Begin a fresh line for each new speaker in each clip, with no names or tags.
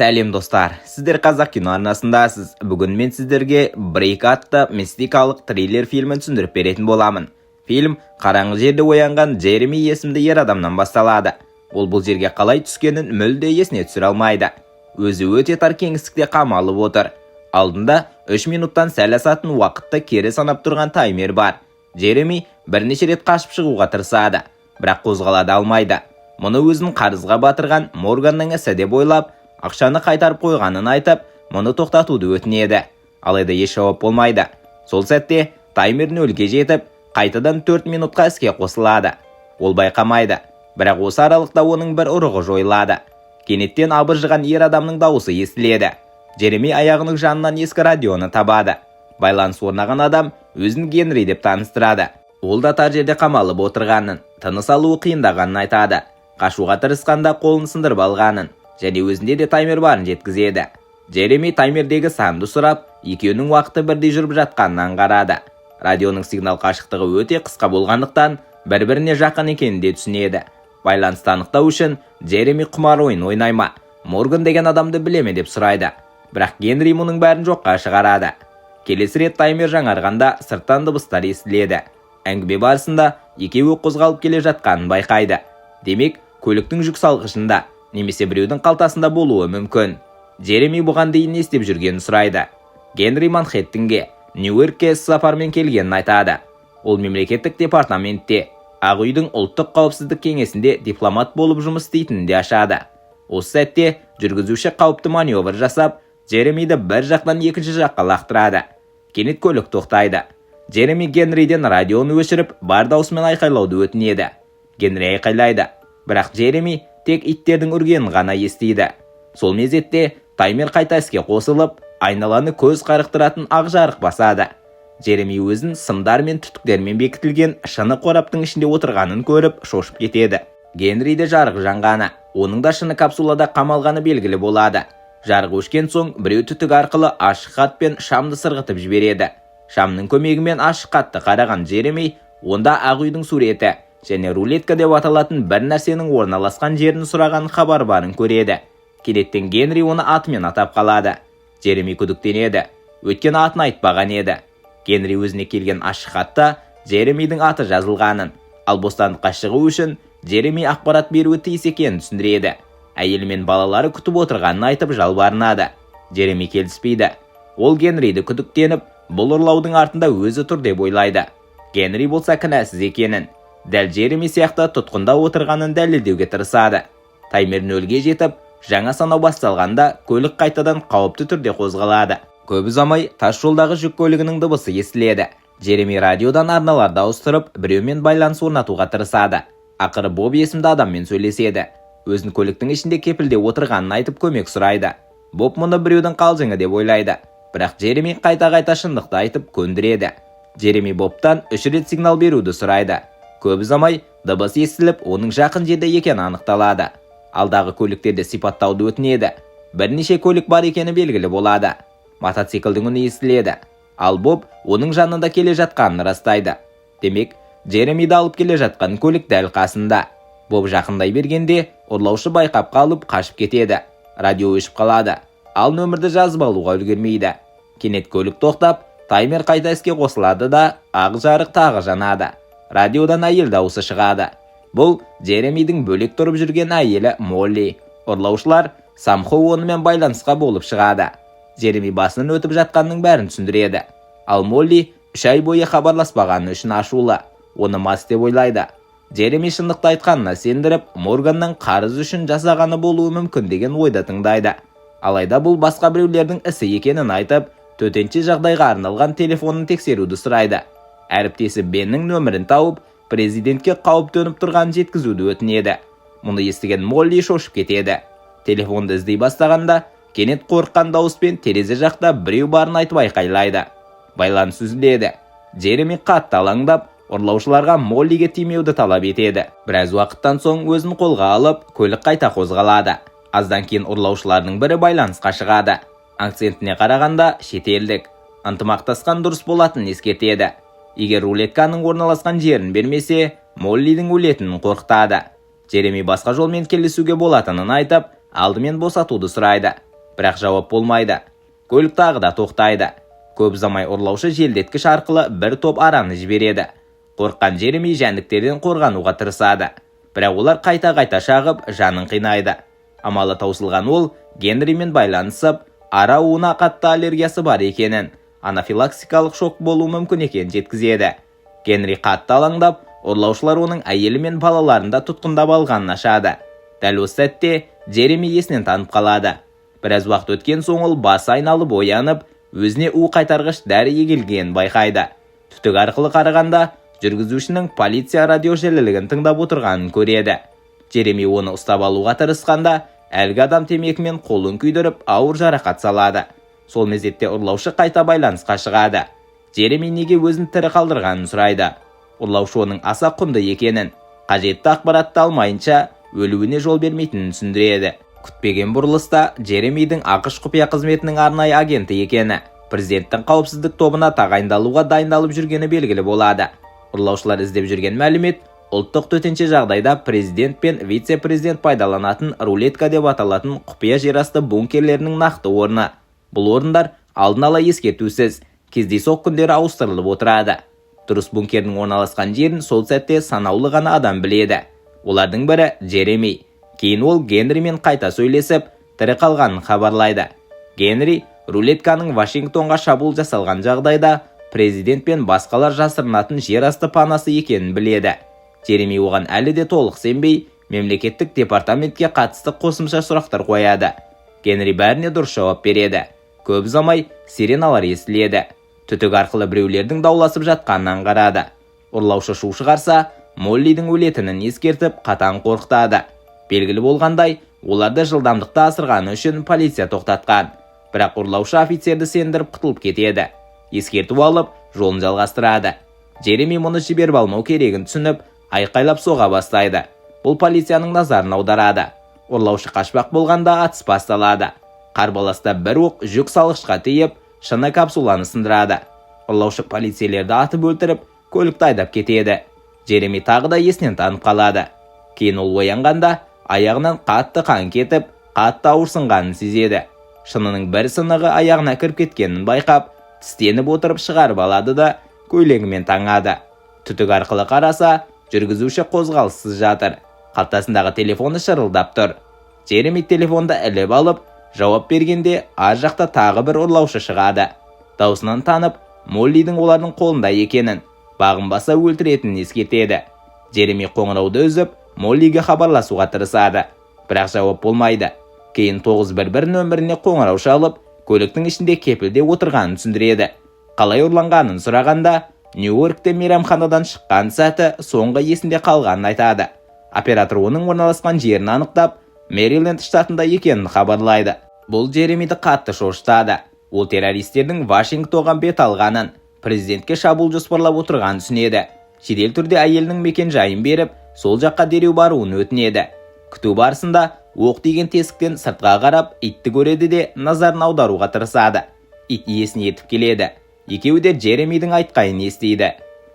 Сәлем достар, сіздер қазақ кино арнасындасыз. Бүгін мен сіздерге Брейк атты мистикалық триллер фильмін түсіндіріп беретін боламын. Фильм қараңғы жерде оянған Джереми есімді ер адамнан басталады. Ол бұл жерге қалай түскенін мүлде есіне түсіре алмайды. Өзі өте тар кеңістікте қамалып отыр. Алдында 3 минуттан сәл асатын уақытты кері санап тұрған таймер бар. Джереми бірнеше рет қашып шығуға тырысады, бірақ қозғала алмайды. Мұны өзін қарызға батырған Морганның ісі деп ойлап, ақшаны қайтарып қойғанын айтып, мұны тоқтатуды өтінеді. Алайда еш жауап болмайды. Сол сәтте таймер нөлге жетіп, қайтадан 4 минутқа іске қосылады. Ол байқамайды, бірақ осы аралықта оның бір ұрығы жойылады. Кенеттен абыржыған ер адамның дауысы естіледі. Джереми аяғының жанынан ескі радионы табады. Байланыс орнаған адам өзін Генри деп таныстырады. Ол да тар жерде қамалып отырғанын, тыныс алуы қиындағанын айтады. Қашуға тырысқанда қолын сындырып алғанын, және өзінде де таймер барын жеткізеді. Джереми таймердегі санды сұрап, екеуінің уақыты бірдей жүріп жатқанын аңғарады. Радионың сигнал қашықтығы өте қысқа болғандықтан, бір-біріне жақын екенін де түсінеді. Байланысты анықтау үшін Джереми құмар ойын ойнай ма, Морган деген адамды біле ме деп сұрайды. Бірақ Генри мұның бәрін жоққа шығарады. Келесі рет таймер жаңарғанда сырттан дыбыстар естіледі. Әңгіме барысында екеуі қозғалып келе жатқанын байқайды. Демек, көліктің жүк салғышында немесе біреудің қалтасында болуы мүмкін. Джереми бұған дейін не істеп жүргенін сұрайды. Генри Манхэттенге, Нью-Йоркке сапармен келгенін айтады. Ол мемлекеттік департаментте, Ақ үйдің ұлттық қауіпсіздік кеңесінде дипломат болып жұмыс істейтінін де ашады. Осы сәтте жүргізуші қауіпті маневр жасап, Джеремиді бір жақтан екінші жаққа лақтырады. Кенет көлік тоқтайды. Джереми Генриден радионы өшіріп, бар даусымен айқайлауды өтінеді. Генри айқайлайды, бірақ Джереми тек иттердің үргенін ғана естиді. Сол мезетте таймер қайта іске қосылып, айналаны көз қарықтыратын ақ жарық басады. Джереми өзін сымдар мен түтіктермен бекітілген шыны қораптың ішінде отырғанын көріп шошып кетеді. Генриде жарық жанғаны, оның да шыны капсулада қамалғаны белгілі болады. Жарық өшкен соң біреу түтік арқылы ашық хат пен шамды сырғытып жібереді. Шамның көмегімен ашық хатты қараған Джереми онда Ақ үйдің суреті және рулетка деп аталатын бір нәрсенің орналасқан жерін сұраған хабар барын көреді. Кенеттен Генри оны атымен атап қалады. Джереми күдіктенеді, өйткені атын айтпаған еді. Генри өзіне келген ашық хатта Джеремидің аты жазылғанын, ал бостандыққа шығу үшін Джереми ақпарат беруі тиіс екенін түсіндіреді. Әйелі мен балалары күтіп отырғанын айтып жалбарынады. Джереми келіспейді. Ол Генриді күдіктеніп, бұл ұрлаудың артында өзі тұр деп ойлайды. Генри болса кінәсіз екенін, дәл Джереми сияқты тұтқында отырғанын дәлелдеуге тырысады. Таймер нөлге жетіп, жаңа санау басталғанда көлік қайтадан қауіпті түрде қозғалады. Көп ұзамай тас жолдағы жүк көлігінің дыбысы естіледі. Джереми радиодан арналарды ауыстырып, біреумен байланыс орнатуға тырысады. Ақыры Боб есімді адаммен сөйлеседі. Өзін көліктің ішінде кепілде отырғанын айтып көмек сұрайды. Боб мұны біреудің қалжыңы деп ойлайды. Бірақ Джереми қайта-қайта шындықты айтып көндіреді. Джереми Бобтан 3 рет сигнал беруді сұрайды. Көп ұзамай дыбыс естіліп, оның жақын жерде екені анықталады. Алдағы көліктерді сипаттауды өтінеді. Бірнеше көлік бар екені белгілі болады. Мотоциклдің үні естіледі. Ал Боб оның жанында келе жатқанын растайды. Демек, Джеремиді алып келе жатқан көлік дәл қасында. Боб жақындай бергенде, ұрлаушы байқап қалып қашып кетеді. Радио өшіп қалады. Ал нөмірді жазып алуға үлгермейді. Кенет көлік тоқтап, таймер қайта іске қосылады да, ақ жарық тағы жанады. Радиодан әйел дауысы шығады. Бұл Джеремидің бөлек тұрып жүрген әйелі Молли. Ұрлаушылар Самхо онымен байланысқа болып шығады. Джереми басынан өтіп жатқанның бәрін түсіндіреді. Ал Молли 3 ай бойы хабарласпағаны үшін ашулы. Оны мас деп ойлайды. Джереми шындықты айтқанына сендіріп, Морганның қарыз үшін жасағаны болуы мүмкін деген ойда тыңдайды. Алайда бұл басқа біреулердің ісі екенін айтып, төтенше жағдайға арналған телефонын тексеруді сұрайды. Әріптесі Беннің нөмірін тауып, президентке қауіп төніп тұрғанын жеткізуді өтінеді. Мұны естіген Молли шошып кетеді. Телефонды іздей бастағанда, кенет қорыққан дауыспен терезе жақта біреу барын айтып айқайлайды. Байланыс үзіледі. Джереми қатты алаңдап, ұрлаушыларға Моллиге тимеуді талап етеді. Біраз уақыттан соң өзін қолға алып, көлік қайта қозғалады. Аздан кейін ұрлаушылардың бірі байланысқа шығады. Акцентіне қарағанда шетелдік. Ынтымақтасқан дұрыс болатын ескертеді. Егер рулетканың орналасқан жерін бермесе, Моллидің өлетінін қорқытады. Джереми басқа жолмен келісуге болатынын айтып, алдымен босатуды сұрайды. бірақ жауап болмайды. Көлік тағы да тоқтайды. Көп ұзамай ұрлаушы желдеткіш арқылы бір топ араны жібереді. Қорыққан Джереми жәндіктерден қорғануға тырысады. Бірақ олар қайта-қайта шағып, жанын қинайды. Амалы таусылған ол Генримен байланысып, ара уына қатты аллергиясы бар екенін, анафилаксикалық шок болуы мүмкін екенін жеткізеді. Генри қатты алаңдап, ұрлаушылар оның әйелі мен балаларын да тұтқындап алғанын ашады. Дәл осы сәтте Джереми есінен танып қалады. Біраз уақыт өткен соң ол басы айналып оянып, өзіне у қайтарғыш дәрі егілгенін байқайды. Түтік арқылы қарағанда, жүргізушінің полиция радиожелілігін тыңдап отырғанын көреді. Джереми оны ұстап алуға тырысқанда, әлгі адам темекімен қолын күйдіріп, ауыр жарақат салады. Сол мезетте ұрлаушы қайта байланысқа шығады. Джереми неге өзін тірі қалдырғанын сұрайды. Ұрлаушы оның аса құнды екенін, қажетті ақпаратты алмайынша өлуіне жол бермейтінін түсіндіреді. Күтпеген бұрылыста Джеремидің ақш құпия қызметінің арнайы агенті екені, президенттің қауіпсіздік тобына тағайындалуға дайындалып жүргені белгілі болады. Ұрлаушылар іздеп жүрген мәлімет ұлттық төтенше жағдайда президент пен вице-президент пайдаланатын рулетка деп аталатын құпия жерасты бункерлерінің нақты орны. Бұл орындар алдын ала ескертусіз кездейсоқ күндері ауыстырылып отырады. Дұрыс бункердің орналасқан жерін сол сәтте санаулы ғана адам біледі. Олардың бірі Джереми. Кейін ол Генримен қайта сөйлесіп, тірі қалғанын хабарлайды. Генри рулетканың Вашингтонға шабуыл жасалған жағдайда президент пен басқалар жасырынатын жерасты панасы екенін біледі. Джереми оған әлі де толық сенбей, мемлекеттік департаментке қатысты қосымша сұрақтар қояды. Генри бәріне дұрыс жауап береді. Көп ұзамай сиреналар естіледі. Түтік арқылы біреулердің дауласып жатқанын аңғарады. Ұрлаушы шу шығарса, Моллидің өлетінін ескертіп, қатаң қорқытады. Белгілі болғандай, оларды жылдамдықты асырғаны үшін полиция тоқтатқан. Бірақ ұрлаушы офицерді сендіріп құтылып кетеді. Ескертіп алып, жолын жалғастырады. Джереми мұны жіберіп алмау керегін түсініп, айқайлап соға бастайды. Бұл полицияның назарын аударады. Ұрлаушы қашпақ болғанда атыс басталады. Қарбаласта бір оқ жүк салғышқа тиіп, шыны капсуланы сындырады. Ұрлаушы полицейлерді атып өлтіріп, көлікті айдап кетеді. Джереми тағы да есінен танып қалады. Кейін ол оянғанда, аяғынан қатты қан кетіп, қатты ауырсынғанын сезеді. Шынының бір сынығы аяғына кіріп кеткенін байқап, тістеніп отырып шығарып алады да көйлегімен таңады. Түтік арқылы қараса, жүргізуші қозғалыссыз жатыр. Қалтасындағы телефоны шырылдап тұр. Джереми телефонды іліп алып, жауап бергенде ар жақта тағы бір ұрлаушы шығады. Даусынан танып, Моллидің олардың қолында екенін, бағынбаса өлтіретінін ескертеді. Джереми қоңырауды үзіп, Моллиге хабарласуға тырысады. Бірақ жауап болмайды. Кейін 911 нөміріне қоңырау шалып, көліктің ішінде кепілде отырғанын түсіндіреді. Қалай ұрланғанын сұрағанда, Нью-Йоркте мейрамханадан шыққан сәті соңғы есінде қалғанын айтады. Оператор оның орналасқан жерін анықтап, Мэриленд штатында екенін хабарлайды. Бұл Джеремиді қатты шошытады. Ол террористердің Вашингтонға бет алғанын, президентке шабуыл жоспарлап отырғанын түсінеді. Жедел түрде әйелінің мекен-жайын беріп, сол жаққа дереу баруын өтінеді. Күту барысында оқ тиген тесіктен сыртқа қарап, итті көреді де назарын аударуға тырысады. Ит иесін етіп келеді. Екеуі де Джеремидің айтқайын естиді.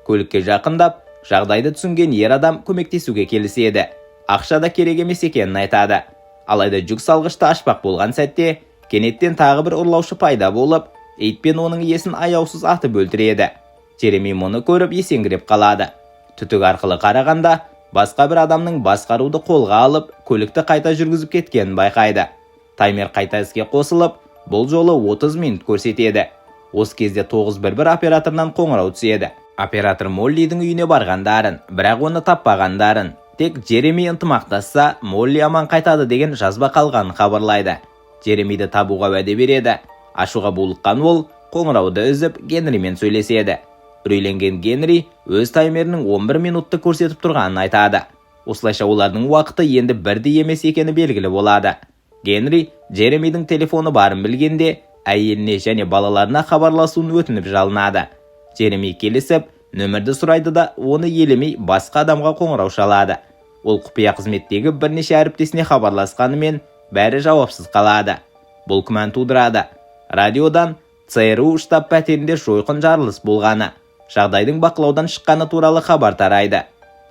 Көлікке жақындап, жағдайды түсінген ер адам көмектесуге келіседі. Ақша да керек емес екенін айтады. Алайда жүк салғышты ашпақ болған сәтте, кенеттен тағы бір ұрлаушы пайда болып, итпен оның иесін аяусыз атып өлтіреді. Джереми мұны көріп есеңгіреп қалады. Түтік арқылы қарағанда, басқа бір адамның басқаруды қолға алып, көлікті қайта жүргізіп кеткенін байқайды. Таймер қайта іске қосылып, бұл жолы 30 минут көрсетеді. Осы кезде 911 операторынан қоңырау түседі. Оператор Моллидің үйіне барғандарын, бірақ оны таппағандарын, тек Джереми ынтымақтасса, Молли аман қайтады деген жазба қалғанын хабарлайды. Джеремиді табуға уәде береді. Ашуға булыққан ол, қоңырауды үзіп, Генримен сөйлеседі. Үрейленген Генри өз таймерінің 11 минутты көрсетіп тұрғанын айтады. Осылайша олардың уақыты енді бірдей емес екені белгілі болады. Генри Джеремидің телефоны барын білгенде, әйеліне және балаларына хабарласуын өтініп жалынады. Джереми келісіп, нөмірді сұрайды да, оны елемей басқа адамға қоңырау шалады. Ол құпия қызметтегі бірнеше әріптесіне хабарласқанымен, бәрі жауапсыз қалады. Бұл күмән тудырады. Радиодан ЦРУ штаб пәтерінде жойқын жарылыс болғаны, жағдайдың бақылаудан шыққаны туралы хабар тарайды.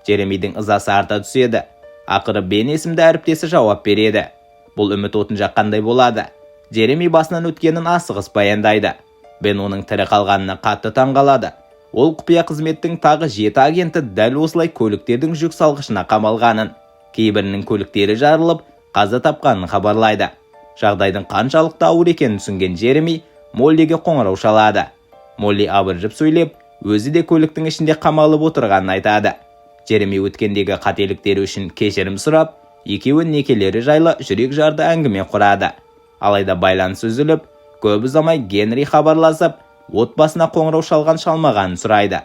Джеремидің ызасы арта түседі. Ақыры Бен есімді әріптесі жауап береді. Бұл үміт отын жаққандай болады. Джереми басынан өткенін асығыс баяндайды. Бен оның тірі қалғанына қатты таңғалады. Ол құпия қызметтің тағы 7 агенті дәл осылай көліктердің жүк салғышына қамалғанын, кейбірінің көліктері жарылып, қаза тапқанын хабарлайды. Жағдайдың қаншалықты ауыр екенін түсінген Джереми Моллиге қоңырау шалады. Молли абыржып сөйлеп, өзі де көліктің ішінде қамалып отырғанын айтады. Джереми өткендегі қателіктері үшін кешірім сұрап, екеуі некелері жайлы жүрек жарды әңгіме құрады. Алайда байланыс үзіліп, көп ұзамай Генри хабарласып, отбасына қоңырау шалмағанын сұрайды.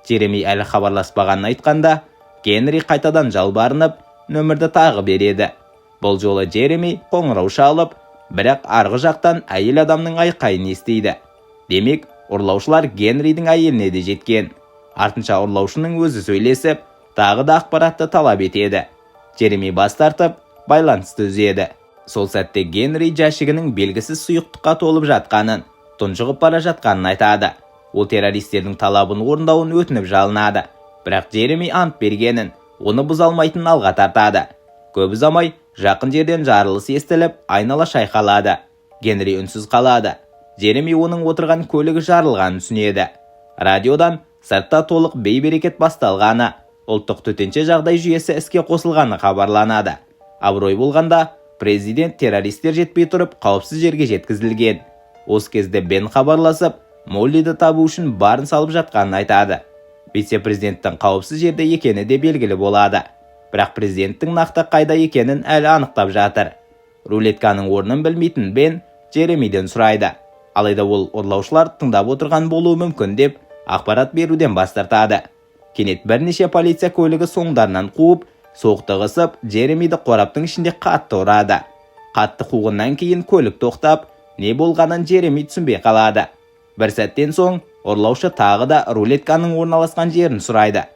Джереми әлі хабарласпағанын айтқанда, Генри қайтадан жалбарынып, нөмірді тағы береді. Бұл жолы Джереми қоңырау шалып, бірақ арғы жақтан әйел адамның айқайын естиді. Демек, ұрлаушылар Генридің әйеліне де жеткен. Артынша ұрлаушының өзі сөйлесіп, тағы да ақпаратты талап етеді. Джереми бас тартып, байланысты үзеді. Сол сәтте Генри жәшігінің белгісіз сұйықтыққа толып жатқанын, тұншығып бара жатқанын айтады. Ол террористердің талабын орындауын өтініп жалынады. Бірақ Джереми ант бергенін, оны бұза алмайтынын алға тартады. Көп ұзамай жақын жерден жарылыс естіліп, айнала шайқалады. Генри үнсіз қалады. Джереми оның отырған көлігі жарылғанын түсінеді. Радиодан сыртта толық бей-берекет басталғаны, ұлттық төтенше жағдай жүйесі іске қосылғаны хабарланады. Абырой болғанда, президент террористер жетпей тұрып қауіпсіз жерге жеткізілген. Осы кезде Бен хабарласып, Моллиді табу үшін барын салып жатқанын айтады. Вице-президенттің қауіпсіз жерде екені де белгілі болады. Бірақ президенттің нақты қайда екенін әлі анықтап жатыр. Рулетканың орнын білмейтін Бен Джеремиден сұрайды. Алайда ол ұрлаушылар тыңдап отырған болуы мүмкін деп ақпарат беруден бас тартады. Кенет бірнеше полиция көлігі соңдарынан қуып, соқтығысып, Джеремиді қораптың ішінде қатты ұрады. Қатты қуғаннан кейін көлік тоқтап, не болғанын Джереми түсінбей қалады. Бір сәттен соң, ұрлаушы тағы да рулетканың орналасқан жерін сұрайды.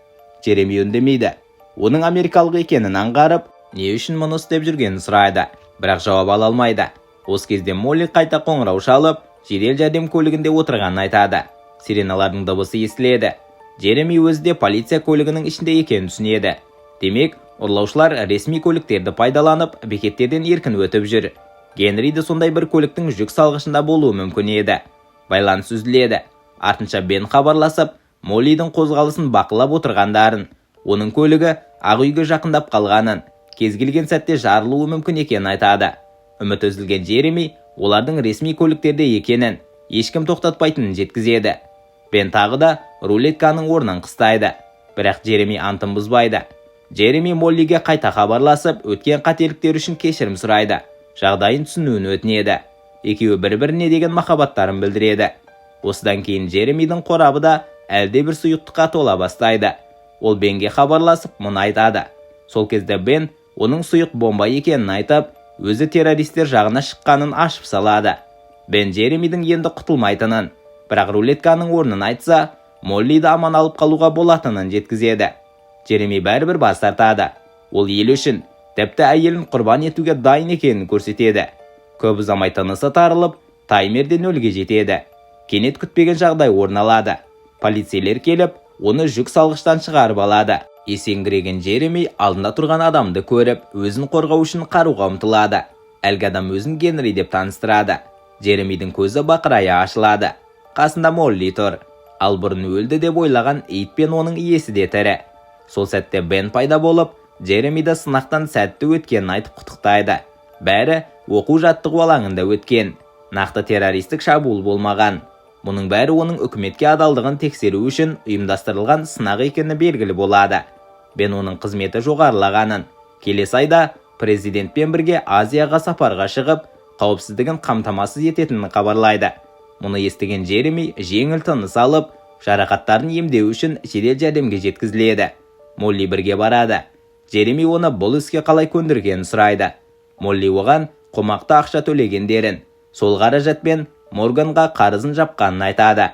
Джереми үндемейді. Оның америкалық екенін аңғарып, не үшін мұны істеп жүргенін сұрайды, бірақ жауап ала алмайды. Осы кезде Молли қайта қоңырау шалып, жедел жәрдем көлігінде отырғанын айтады. Сиреналардың дыбысы естіледі. Джереми өзі де полиция көлігінің ішінде екенін түсінеді. Демек, ұрлаушылар ресми көліктерді пайдаланып, бекеттерден еркін өтіп жүр. Генри де сондай бір көліктің жүк салғышында болуы мүмкін еді. Байланыс үзіледі. Артынша Бен хабарласып, Моллидің қозғалысын бақылап отырғандарын, оның көлігі ақ үйге жақындап қалғанын, кез келген сәтте жарылуы мүмкін екенін айтады. Үміт үзілген Джереми олардың ресми көліктерде екенін, ешкім тоқтатпайтынын жеткізеді. Бен тағы да рулетканың орнын қыстайды. Бірақ Джереми антын бұзбайды. Джереми Моллиге қайта хабарласып, өткен қателіктер үшін кешірім сұрайды. Жағдайын түсінуін өтінеді. Екеуі бір-біріне деген махаббаттарын білдіреді. Осыдан кейін Джеремидің қорабы да әлде бір сұйықтыққа тола бастайды. Ол Бенге хабарласып, мұны айтады. Сол кезде Бен оның сұйық бомба екенін айтып, өзі террористер жағына шыққанын ашып салады. Бен Джеремидің енді құтылмайтынын, бірақ рулетканың орнын айтса, Моллиді аман алып қалуға болатынын жеткізеді. Джереми бәрібір бас тартады. Ол ел үшін, тіпті әйелін құрбан етуге дайын екенін көрсетеді. Көп ұзамай тынысы тарылып, таймерде нөлге жетеді. Кенет күтпеген жағдай орын алады. Полицейлер келіп, оны жүк салғыштан шығарып алады. Есеңгіреген Джереми алдында тұрған адамды көріп, өзін қорғау үшін қаруға ұмтылады. Әлгі адам өзін Генри деп таныстырады. Джеремидің көзі бақырая ашылады. Қасында Молли тұр. Ал бұрын өлді деп ойлаған ит пен оның иесі де тірі. Сол сәтте Бен пайда болып, Джеремиді сынақтан сәтті өткенін айтып құттықтайды. Бәрі оқу жаттығу алаңында өткен. Нақты террористік шабуыл болмаған. Мұның бәрі оның үкіметке адалдығын тексеру үшін ұйымдастырылған сынақ екені белгілі болады. Бен оның қызметі жоғарылағанын, келесі айда президентпен бірге Азияға сапарға шығып, қауіпсіздігін қамтамасыз ететінін хабарлайды. Мұны естіген Джереми жеңіл тыныс алып, жарақаттарын емдеу үшін жедел жәрдемге жеткізіледі. Молли бірге барады. Джереми оны бұл іске қалай көндіргенін сұрайды. Молли оған қомақты ақша төлегендерін, сол қаражатпен Морганға қарызын жапқанын айтады.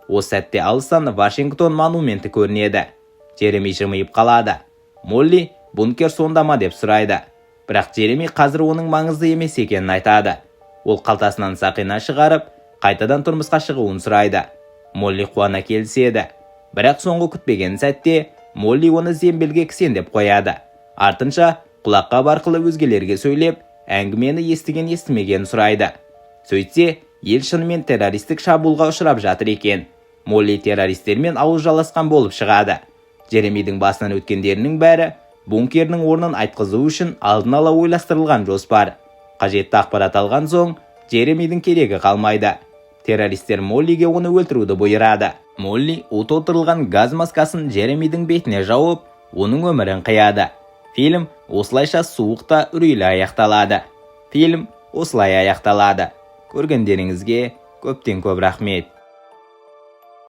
Осы сәтте алыстан Вашингтон монументі көрінеді. Джереми жымиып қалады. Молли бункер сонда ма деп сұрайды. Бірақ Джереми қазір оның маңызды емес екенін айтады. Ол қалтасынан сақина шығарып, қайтадан тұрмысқа шығуын сұрайды. Молли қуана келіседі. Бірақ соңғы күтпеген сәтте Молли оны зембелге кісендеп қояды. Артынша құлаққа барқылы өзгелерге сөйлеп, әңгімені естіген естімеген сұрайды. Сөйтсе, ел шынымен террористік шабуылға ұшырап жатыр екен. Молли террористермен ауыз жаласқан болып шығады. Джеремидің басынан өткендерінің бәрі бункерінің орнын айтқызу үшін алдын ала ойластырылған жоспар. Қажетті ақпарат алған соң, Джеремидің керегі қалмайды. Террористер Моллиге оны өлтіруді бұйырады. Молли от отырылған газ маскасын Джеремидің бетіне жауып, оның өмірін қияды. Фильм осылайша суықта үрейлі аяқталады. Көргендеріңізге көптен көп рахмет.